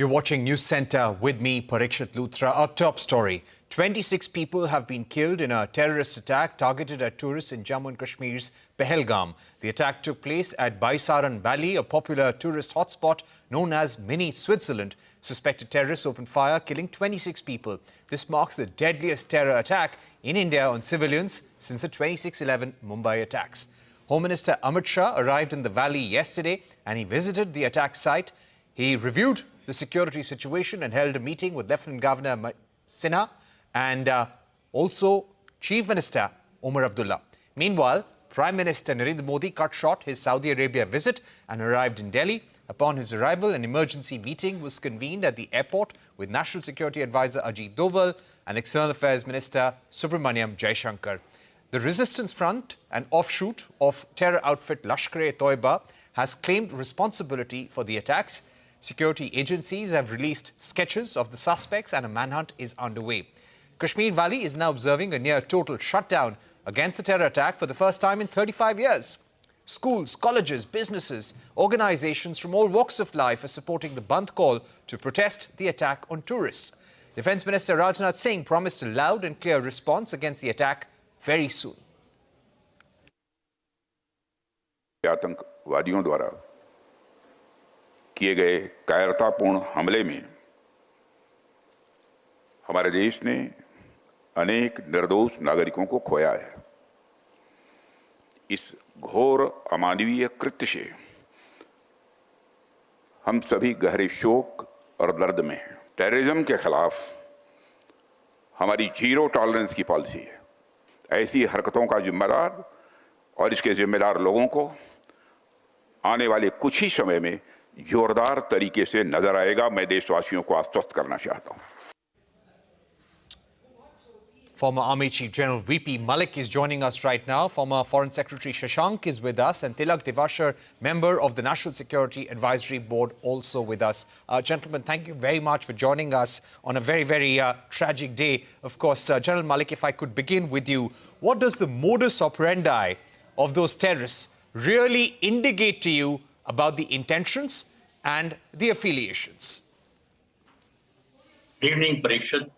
You're watching News Centre with me, Parikshit Luthra. Our top story. 26 people have been killed in a terrorist attack targeted at tourists in Jammu and Kashmir's Pahalgam. The attack took place at Baisaran Valley, a popular tourist hotspot known as Mini Switzerland. Suspected terrorists opened fire, killing 26 people. This marks the deadliest terror attack in India on civilians since the 26/11 Mumbai attacks. Home Minister Amit Shah arrived in the valley yesterday and he visited the attack site. He reviewed the security situation and held a meeting with Lieutenant Governor Sinha and also Chief Minister Omar Abdullah. Meanwhile, Prime Minister Narendra Modi cut short his Saudi Arabia visit and arrived in Delhi. Upon his arrival, an emergency meeting was convened at the airport with National Security Advisor Ajit Doval and External Affairs Minister Subramaniam Jaishankar. The Resistance Front, an offshoot of terror outfit Lashkar-E-Taiba, has claimed responsibility for the attacks. Security agencies have released sketches of the suspects and a manhunt is underway. Kashmir Valley is now observing a near-total shutdown against the terror attack for the first time in 35 years. Schools, colleges, businesses, organizations from all walks of life are supporting the Bandh call to protest the attack on tourists. Defence Minister Rajnath Singh promised a loud and clear response against the attack very soon. आतंकवादियों द्वारा किए गए कायरतापूर्ण हमले में हमारे देश ने अनेक निर्दोष नागरिकों को खोया है। इस घोर अमानवीय कृत्य से हम सभी गहरे शोक और दर्द में हैं। टेररिज्म के खिलाफ हमारी जीरो टॉलरेंस की पॉलिसी है। ऐसी हरकतों का जिम्मेदार और इसके जिम्मेदार लोगों को आने वाले कुछ ही समय में जोरदार तरीके से नजर आएगा। मैं देशवासियों को आश्वस्त करना चाहता हूं। Former Army Chief General VP Malik is joining us right now. Former Foreign Secretary Shashank is with us, and Tilak, Devasher, member of the National Security Advisory Board, also with us. Gentlemen, thank you very much for joining us on a very, very tragic day. Of course, General Malik, if I could begin with you, what does the modus operandi of those terrorists really indicate to you about the intentions and the affiliations? Good evening, Parikshit.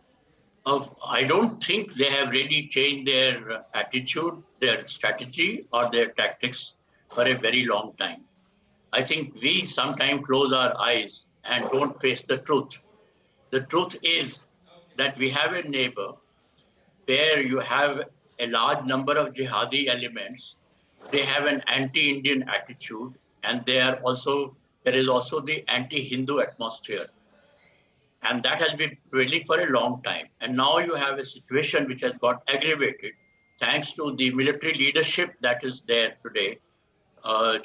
I don't think they have really changed their attitude, their strategy, or their tactics for a very long time. I think we sometimes close our eyes and don't face the truth. The truth is that we have a neighbor where you have a large number of jihadi elements. They have an anti-Indian attitude, and there is also the anti-Hindu atmosphere. And that has been really for a long time. And now you have a situation which has got aggravated thanks to the military leadership that is there today.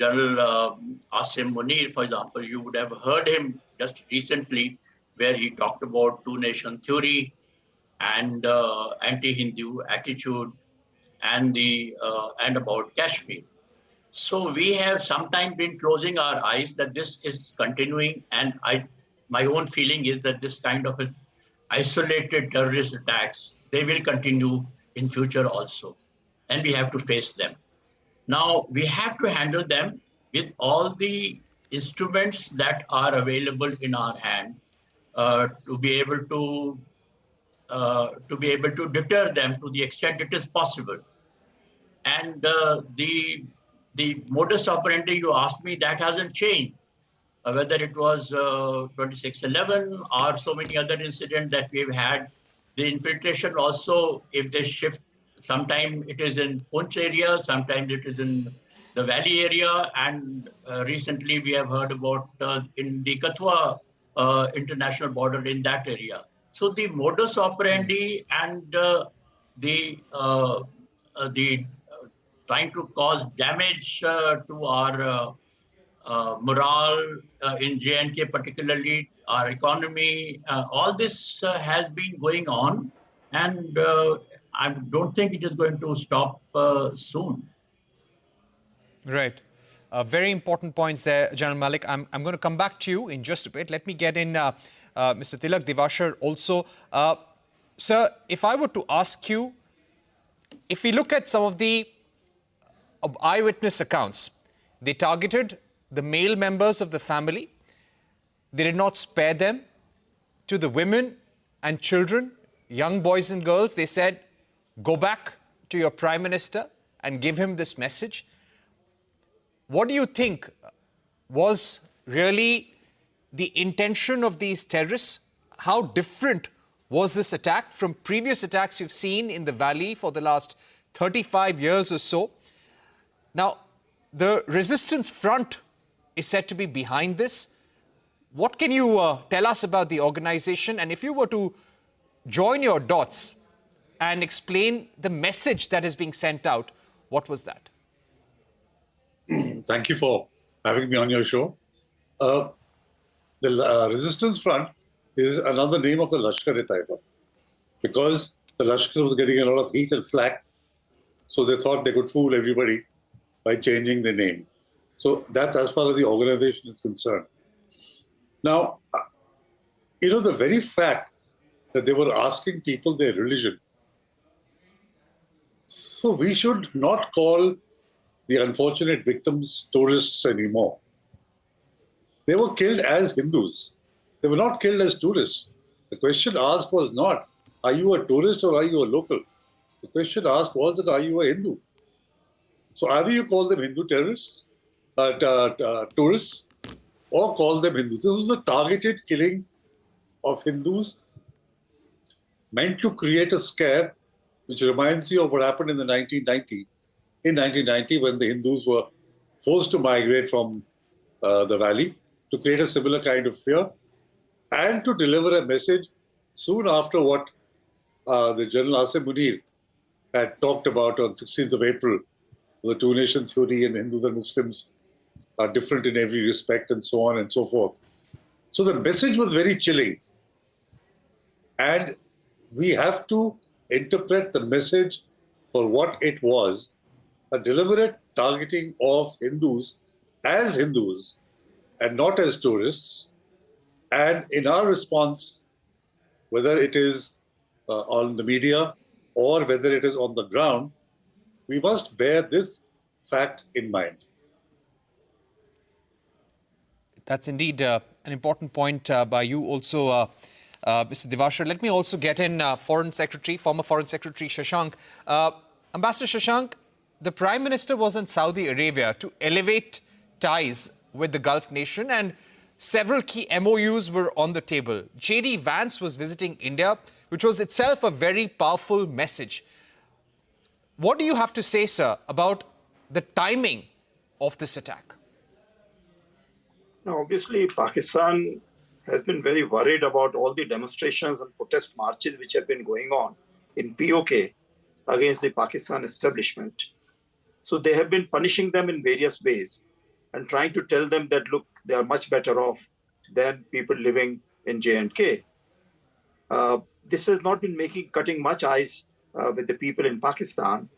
General Asim Munir, for example, you would have heard him just recently where he talked about two-nation theory and anti-Hindu attitude and about Kashmir. So we have sometimes been closing our eyes that this is continuing, and my own feeling is that this kind of isolated terrorist attacks, they will continue in future also, and we have to face them. Now, we have to handle them with all the instruments that are available in our hand to be able to deter them to the extent it is possible. And the modus operandi you asked me, that hasn't changed. Whether it was 26/11 or so many other incidents that we've had, the infiltration also, if they shift, sometimes it is in Punch area, sometimes it is in the valley area, and recently we have heard about in the Kathua international border in that area. So the modus operandi and the trying to cause damage to our morale in J&K, particularly our economy, all this has been going on, and I don't think it is going to stop soon. Right. Very important points there, General Malik. I'm going to come back to you in just a bit. Let me get in Mr. Tilak, Devasher also. Sir, if I were to ask you, if we look at some of the eyewitness accounts, they targeted the male members of the family. They did not spare them. to the women and children, young boys and girls. They said, go back to your Prime Minister and give him this message. What do you think was really the intention of these terrorists? How different was this attack from previous attacks you've seen in the valley for the last 35 years or so? Now, the resistance front is said to be behind this. What can you tell us about the organization? And if you were to join your dots and explain the message that is being sent out, what was that? Thank you for having me on your show. The Resistance Front is another name of the Lashkar-E-Taiba, because the Lashkar was getting a lot of heat and flack, so they thought they could fool everybody by changing the name. So that's as far as the organization is concerned. Now, the very fact that they were asking people their religion, so we should not call the unfortunate victims tourists anymore. They were killed as Hindus. They were not killed as tourists. The question asked was not, are you a tourist or are you a local? The question asked was that, are you a Hindu? So either you call them Hindu terrorists, tourists, or call them Hindus. This is a targeted killing of Hindus meant to create a scare, which reminds you of what happened in 1990, when the Hindus were forced to migrate from the valley, to create a similar kind of fear and to deliver a message soon after what the General Asim Munir had talked about on 16th of April, the two-nation theory and Hindus and Muslims are different in every respect and so on and so forth. So the message was very chilling. And we have to interpret the message for what it was, a deliberate targeting of Hindus as Hindus and not as tourists. And in our response, whether it is on the media or whether it is on the ground, we must bear this fact in mind. That's indeed an important point by you also, Mr. Devasher. Let me also get in former Foreign Secretary Shashank. Ambassador Shashank, the Prime Minister was in Saudi Arabia to elevate ties with the Gulf nation, and several key MOUs were on the table. J.D. Vance was visiting India, which was itself a very powerful message. What do you have to say, sir, about the timing of this attack? Now, obviously, Pakistan has been very worried about all the demonstrations and protest marches which have been going on in POK against the Pakistan establishment. So they have been punishing them in various ways and trying to tell them that, look, they are much better off than people living in J&K. This has not been cutting much ice with the people in Pakistan.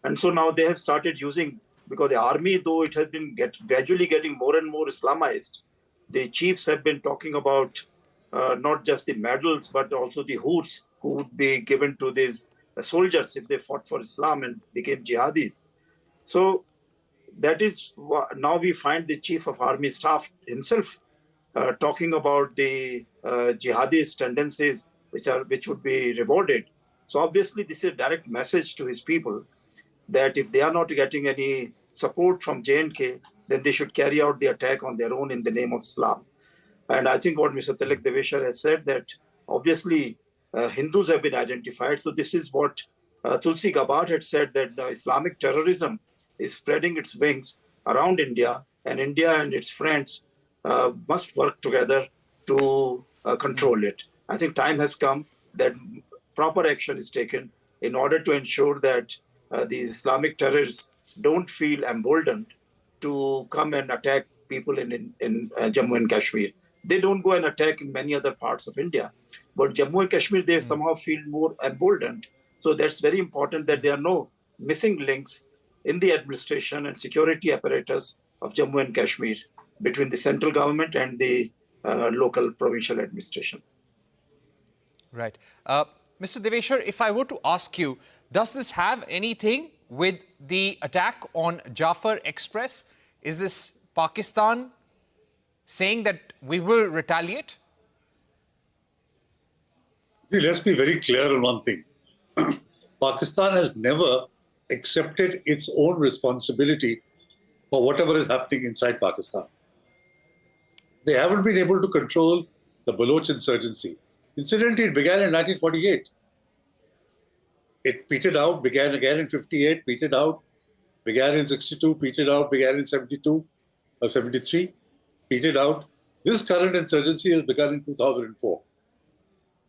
And so now they have started using, because the army, though it has been gradually getting more and more Islamized, the chiefs have been talking about not just the medals, but also the hoods who would be given to these soldiers if they fought for Islam and became jihadis. So that is now we find the chief of army staff himself talking about the jihadist tendencies which would be rewarded. So obviously this is a direct message to his people that if they are not getting any support from J&K, then they should carry out the attack on their own in the name of Islam. And I think what Mr. Tilak Devasher has said, that obviously Hindus have been identified. So this is what Tulsi Gabbard had said, that Islamic terrorism is spreading its wings around India, and India and its friends must work together to control it. I think time has come that proper action is taken in order to ensure that these Islamic terrorists don't feel emboldened to come and attack people in Jammu and Kashmir. They don't go and attack in many other parts of India. But Jammu and Kashmir, they somehow feel more emboldened. So that's very important that there are no missing links in the administration and security apparatus of Jammu and Kashmir between the central government and the local provincial administration. Right. Mr. Devasher, if I were to ask you, does this have anything with the attack on Jafar Express? Is this Pakistan saying that we will retaliate? See, let's be very clear on one thing. Pakistan has never accepted its own responsibility for whatever is happening inside Pakistan. They haven't been able to control the Baloch insurgency. Incidentally, it began in 1948. It petered out, began again in 58, petered out, began in 62, petered out, began in 72 or 73, petered out. This current insurgency has begun in 2004.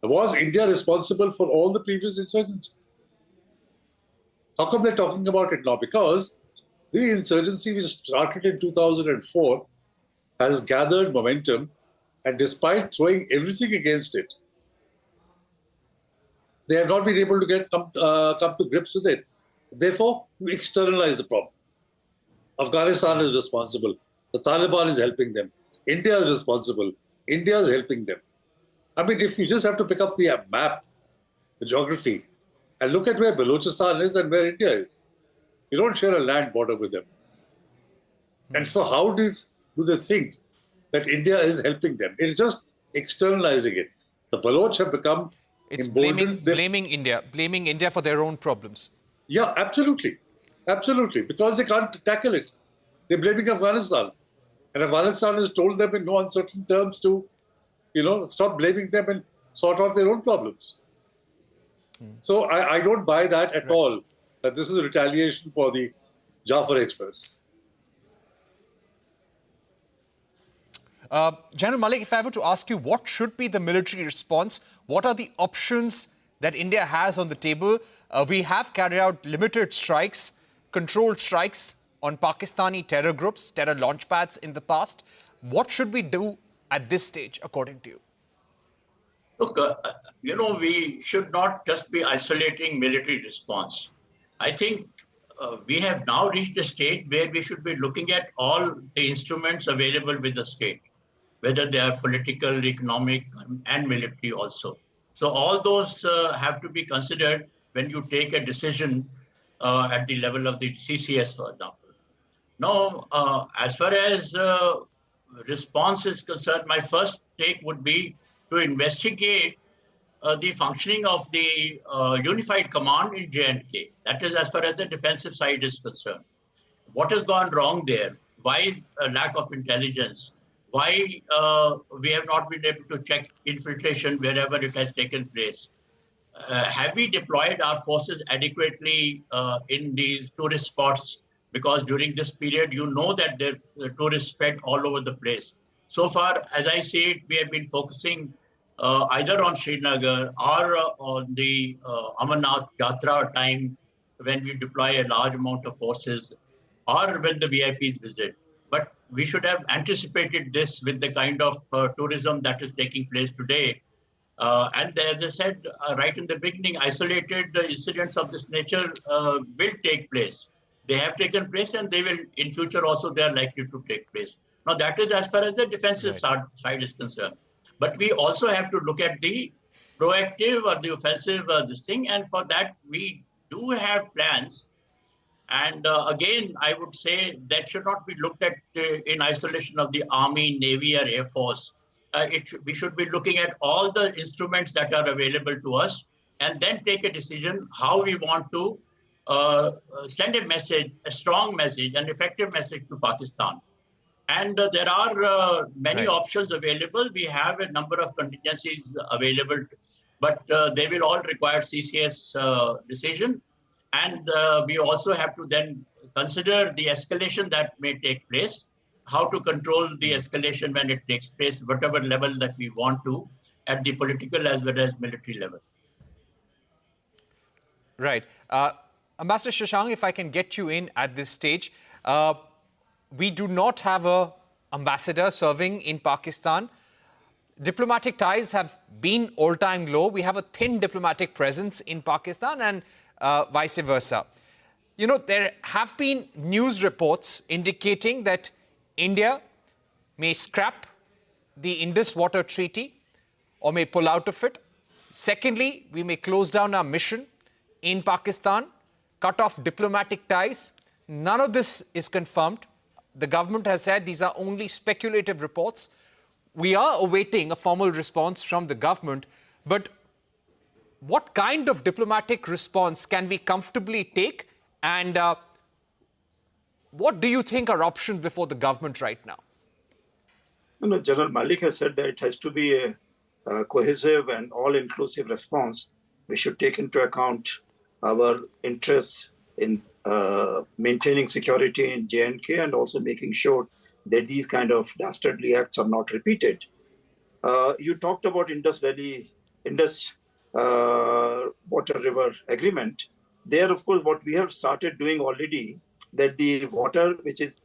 Was India responsible for all the previous insurgency? How come they're talking about it now? Because the insurgency which started in 2004 has gathered momentum, and despite throwing everything against it, they have not been able to come to grips with it. Therefore, we externalize the problem. Afghanistan is responsible. The Taliban is helping them. India is responsible. India is helping them. I mean, if you just have to pick up the map, the geography, and look at where Balochistan is and where India is, you don't share a land border with them. And so how do they think that India is helping them? It's just externalizing it. The Baloch have become emboldened. Blaming India for their own problems. Yeah, absolutely. Absolutely. Because they can't tackle it. They're blaming Afghanistan. And Afghanistan has told them in no uncertain terms to, stop blaming them and sort out their own problems. So I don't buy that at all, that this is a retaliation for the Jafar Express. General Malik, if I were to ask you, what should be the military response? What are the options that India has on the table? We have carried out limited strikes, controlled strikes on Pakistani terror groups, terror launch pads in the past. What should we do at this stage, according to you? Look, we should not just be isolating military response. I think we have now reached a stage where we should be looking at all the instruments available with the state, whether they are political, economic, and military also. So all those have to be considered when you take a decision at the level of the CCS, for example. Now, as far as response is concerned, my first take would be to investigate the functioning of the unified command in J&K. That is as far as the defensive side is concerned. What has gone wrong there? Why a lack of intelligence? Why we have not been able to check infiltration wherever it has taken place? Have we deployed our forces adequately in these tourist spots? Because during this period, that the tourists spread all over the place. So far, as I see it, we have been focusing either on Srinagar or on the Amarnath Yatra time when we deploy a large amount of forces, or when the VIPs visit. But we should have anticipated this with the kind of tourism that is taking place today. And as I said right in the beginning, isolated incidents of this nature will take place. They have taken place, and they will in future also, they are likely to take place. Now, that is as far as the defensive side is concerned. But we also have to look at the proactive or the offensive this thing. And for that, we do have plans. And again, I would say that should not be looked at in isolation of the Army, Navy, or Air Force. We should be looking at all the instruments that are available to us, and then take a decision how we want to send a message, a strong message, an effective message to Pakistan. And there are many options available. We have a number of contingencies available, but they will all require CCS decision. And we also have to then consider the escalation that may take place, how to control the escalation when it takes place, whatever level that we want to, at the political as well as military level. Right. Ambassador Shashank, if I can get you in at this stage, we do not have an ambassador serving in Pakistan. Diplomatic ties have been all-time low. We have a thin diplomatic presence in Pakistan, and vice versa. There have been news reports indicating that India may scrap the Indus Water Treaty or may pull out of it. Secondly, we may close down our mission in Pakistan, cut off diplomatic ties. None of this is confirmed. The government has said these are only speculative reports. We are awaiting a formal response from the government. But what kind of diplomatic response can we comfortably take? And what do you think are options before the government right now? No, General Malik has said that it has to be a cohesive and all-inclusive response. We should take into account our interests in maintaining security in J&K and also making sure that these kind of dastardly acts are not repeated. You talked about Indus Water River Agreement. There, of course, what we have started doing already, that the water which is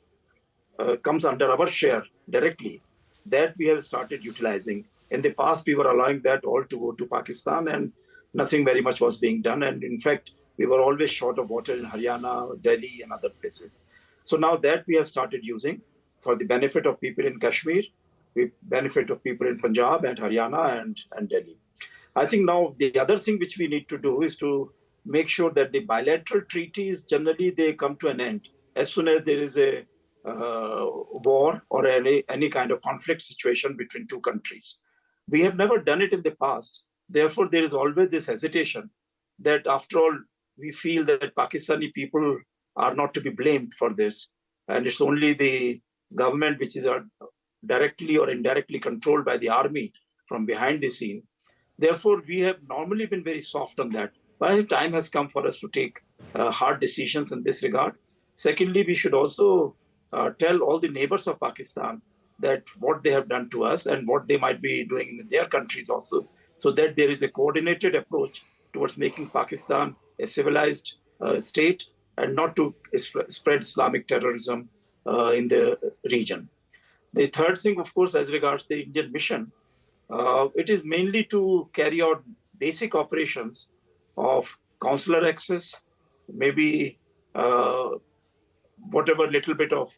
comes under our share directly, that we have started utilizing. In the past, we were allowing that all to go to Pakistan and nothing very much was being done. And in fact, we were always short of water in Haryana, Delhi, and other places. So now that we have started using for the benefit of people in Kashmir, the benefit of people in Punjab and Haryana and Delhi. I think now the other thing which we need to do is to make sure that the bilateral treaties, generally they come to an end as soon as there is a war or any kind of conflict situation between two countries. We have never done it in the past. Therefore, there is always this hesitation that after all, we feel that Pakistani people are not to be blamed for this. And it's only the government which is directly or indirectly controlled by the army from behind the scene. Therefore, we have normally been very soft on that. But I think time has come for us to take hard decisions in this regard. Secondly, we should also tell all the neighbors of Pakistan that what they have done to us and what they might be doing in their countries also, so that there is a coordinated approach towards making Pakistan a civilized state and not to spread Islamic terrorism in the region. The third thing, of course, as regards the Indian mission, it is mainly to carry out basic operations of consular access, maybe whatever little bit of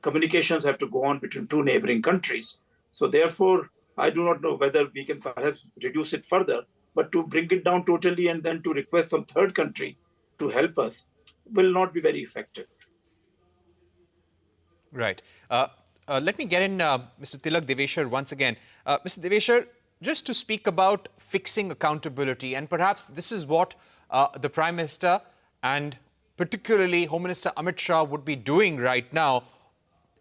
communications have to go on between two neighboring countries. So therefore, I do not know whether we can perhaps reduce it further, but to bring it down totally and then to request some third country to help us will not be very effective. Right. Let me get in Mr. Tilak Devasher once again. Mr. Devasher, just to speak about fixing accountability, and perhaps this is what the Prime Minister and particularly Home Minister Amit Shah would be doing right now.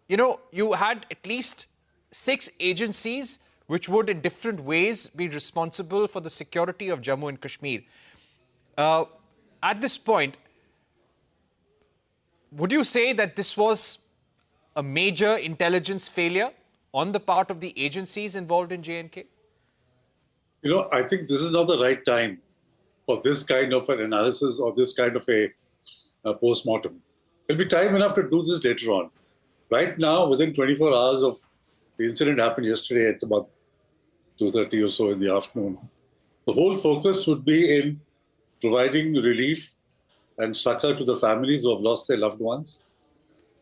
You know, you had at least 6 agencies which would in different ways be responsible for the security of Jammu and Kashmir. At this point, would you say that this was a major intelligence failure on the part of the agencies involved in J&K? You know, I think this is not the right time for this kind of an analysis or this kind of a post-mortem. There'll be time enough to do this later on. Right now, within 24 hours of the incident happened yesterday at about 2:30 or so in the afternoon, the whole focus would be in providing relief and succor to the families who have lost their loved ones,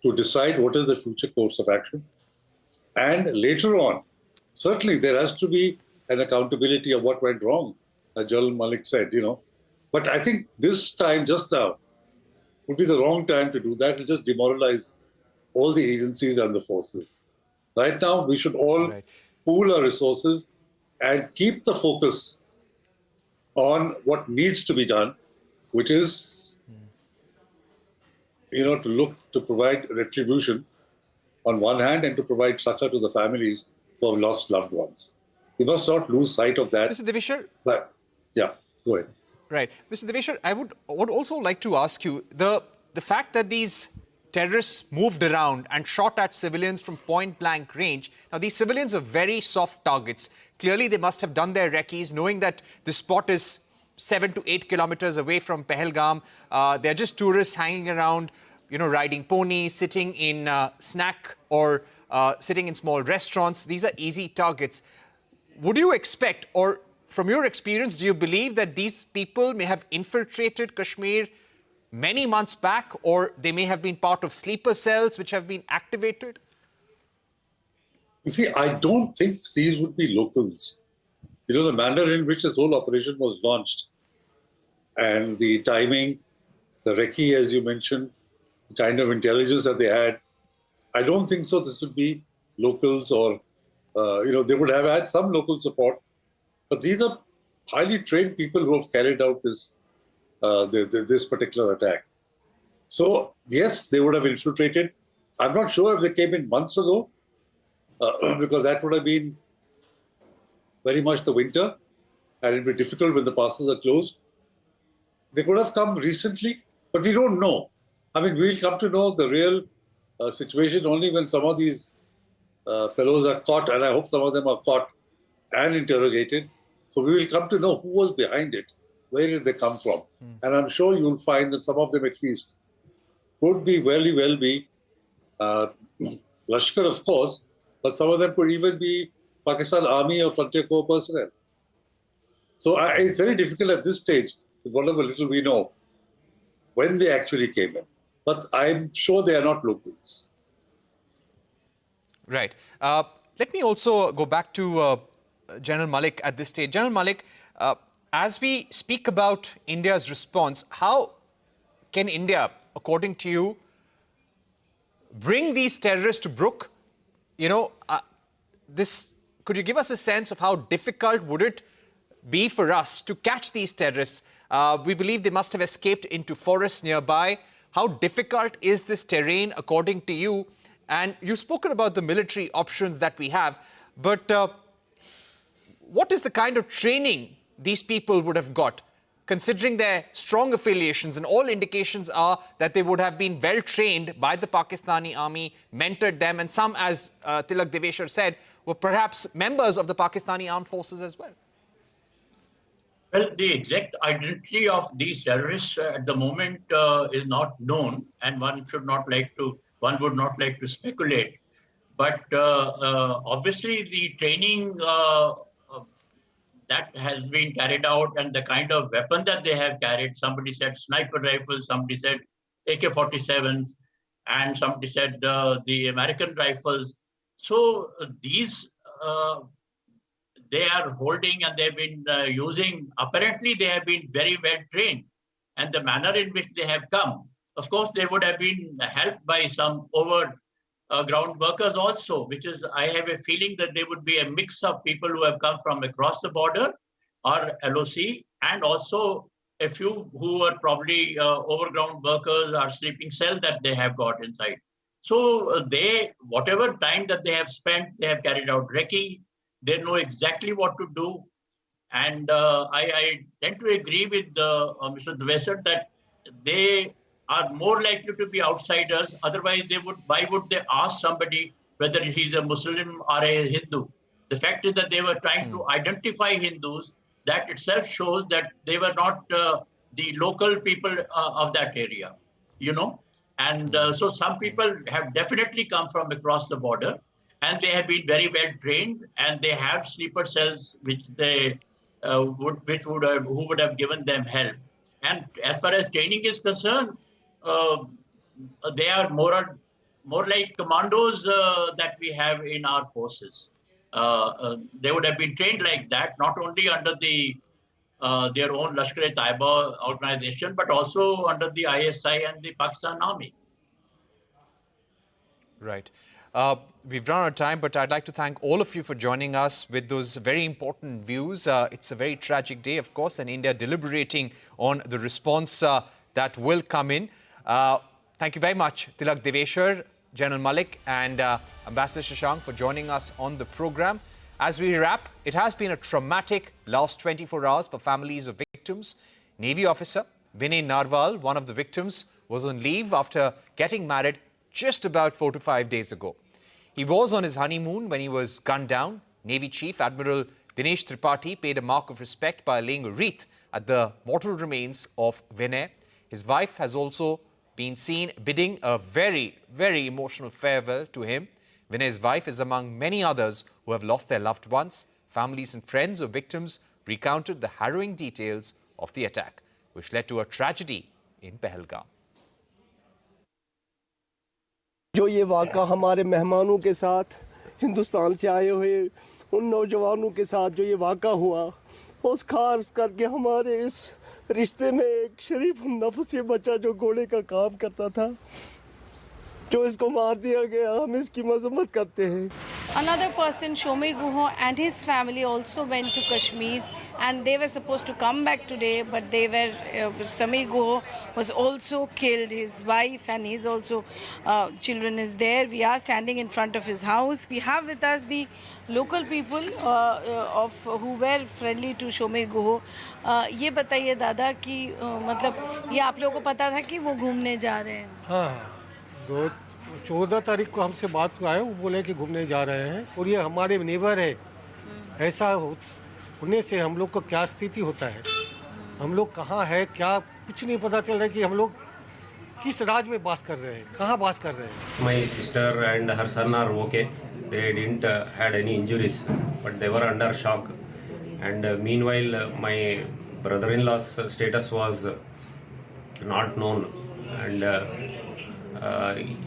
to decide what is the future course of action. And later on, certainly there has to be an accountability of what went wrong, as General Malik said, you know. But I think this time, just now, would be the wrong time to do that. It'll just demoralize all the agencies and the forces. Right now, we should all pool our resources and keep the focus on what needs to be done, which is, you know, to provide retribution on one hand and to provide succor to the families who have lost loved ones. We must not lose sight of that. Mr. Devasher? But, yeah, go ahead. Right. Mr. Devasher, I would also like to ask you, the fact that these terrorists moved around and shot at civilians from point-blank range. Now, these civilians are very soft targets. Clearly, they must have done their recce's, knowing that the spot is 7 to 8 kilometers away from Pahalgam. They're just tourists hanging around, you know, riding ponies, sitting in snack or sitting in small restaurants. These are easy targets. Would you expect, or from your experience, do you believe that these people may have infiltrated Kashmir many months back, or they may have been part of sleeper cells which have been activated? You see, I don't think these would be locals. You know, the manner in which this whole operation was launched and the timing, the recce, as you mentioned, the kind of intelligence that they had, I don't think so this would be locals or, you know, they would have had some local support. But these are highly trained people who have carried out this particular attack. So, yes, they would have infiltrated. I'm not sure if they came in months ago, because that would have been very much the winter, and it would be difficult when the passes are closed. They could have come recently, but we don't know. I mean, we'll come to know the real situation only when some of these fellows are caught, and I hope some of them are caught and interrogated. So we will come to know who was behind it, where did they come from. And I'm sure you'll find that some of them at least could be well be Lashkar, of course, but some of them could even be Pakistan Army or Frontier Corps personnel. So it's very difficult at this stage, with whatever little we know, when they actually came in. But I'm sure they are not locals. Right. Let me also go back to General Malik at this stage. General Malik, as we speak about India's response, how can India, according to you, bring these terrorists to book? You know, could you give us a sense of how difficult would it be for us to catch these terrorists? We believe they must have escaped into forests nearby. How difficult is this terrain, according to you? And you've spoken about the military options that we have, but what is the kind of training these people would have got, considering their strong affiliations? And all indications are that they would have been well trained by the Pakistani army, mentored them, and some, as Tilak Devasher said, were perhaps members of the Pakistani armed forces as well. Well, the exact identity of these terrorists at the moment is not known, and one would not like to speculate. But obviously, the training that has been carried out and the kind of weapon that they have carried, somebody said sniper rifles, somebody said AK-47s, and somebody said the American rifles. So these they are holding and they've been using, apparently they have been very well trained, and the manner in which they have come. Of course, they would have been helped by some ground workers also, which is, I have a feeling that they would be a mix of people who have come from across the border or LOC, and also a few who are probably overground workers or sleeping cell that they have got inside. So they, whatever time that they have spent, they have carried out recce. They know exactly what to do. And I tend to agree with Mr. Devasher that they are more likely to be outsiders. Otherwise, why would they ask somebody whether he's a Muslim or a Hindu? The fact is that they were trying to identify Hindus. That itself shows that they were not the local people of that area, you know. And so some people have definitely come from across the border, and they have been very well trained, and they have sleeper cells which they who would have given them help. And as far as training is concerned, they are more like commandos that we have in our forces. They would have been trained like that, not only under their own Lashkar-E-Taiba organization, but also under the ISI and the Pakistan Army. Right. We've run out of time, but I'd like to thank all of you for joining us with those very important views. It's a very tragic day, of course, and India deliberating on the response that will come in. Thank you very much, Tilak Devasher, General Malik, and Ambassador Shashank for joining us on the program. As we wrap, it has been a traumatic last 24 hours for families of victims. Navy officer Vinay Narwal, one of the victims, was on leave after getting married just about 4 to 5 days ago. He was on his honeymoon when he was gunned down. Navy Chief Admiral Dinesh Tripathi paid a mark of respect by laying a wreath at the mortal remains of Vinay. His wife has also been seen bidding a very, very emotional farewell to him. Vinay's wife is among many others who have lost their loved ones. Families and friends of victims recounted the harrowing details of the attack, which led to a tragedy in Pahalgam. जो ये वाक़ा हमारे मेहमानों के साथ हिंदुस्तान से आए हुए उन नौजवानों के साथ जो ये वाक़ा हुआ, उस खास करके हमारे इस रिश्ते में एक शरीफ नफ्स बच्चा जो घोड़े का काम करता था, जो इसको मार दिया गया, हम इसकी मजम्मत करते हैं। Another person, Shomir Guho, and his family also went to Kashmir, and they were supposed to come back today, but they were. Samir Guho was also killed. His wife and his also children is there. We are standing in front of his house. We have with us the local people who were friendly to Shomir Guho. ये बताइए दादा कि मतलब ये आप लोगों को पता था कि वो घूमने जा रहे हैं? हाँ, 14 तारीख को हमसे बात हुआ है, वो बोले कि घूमने जा रहे हैं और ये हमारे नेबर है। ऐसा होने से हम लोग को क्या स्थिति होता है, हम लोग कहाँ है क्या कुछ नहीं पता चल रहा है कि हम लोग किस राज्य में बास कर रहे हैं, कहाँ बास कर रहे हैं। My sister and her son are okay. They didn't had any injuries, but they were under shock. And meanwhile, my brother-in-law's status was not known, and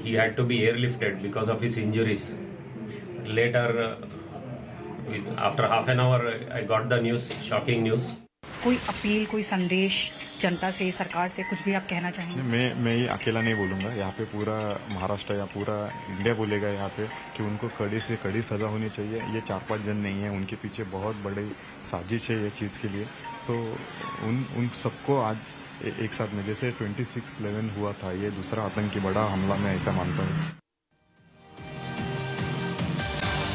he had to be airlifted because of his injuries. Later, after half an hour, I got the news, shocking news. कोई appeal, कोई संदेश जनता से, सरकार से कुछ भी आप कहना चाहेंगे? मैं ये अकेला नहीं बोलूँगा, यहाँ पे पूरा महाराष्ट्र या पूरा इंडिया बोलेगा यहाँ पे कि उनको कड़ी से कड़ी सज़ा होनी चाहिए। ये 4-5 जन नहीं है, उनके पीछे बहुत बड़ी साजिश है ये चीज़ के लिए। तो उन सबको आज एक साथ में, जैसे 26/11 हुआ था, ये दूसरा आतंकी बड़ा हमला मैं ऐसा मानता हूँ।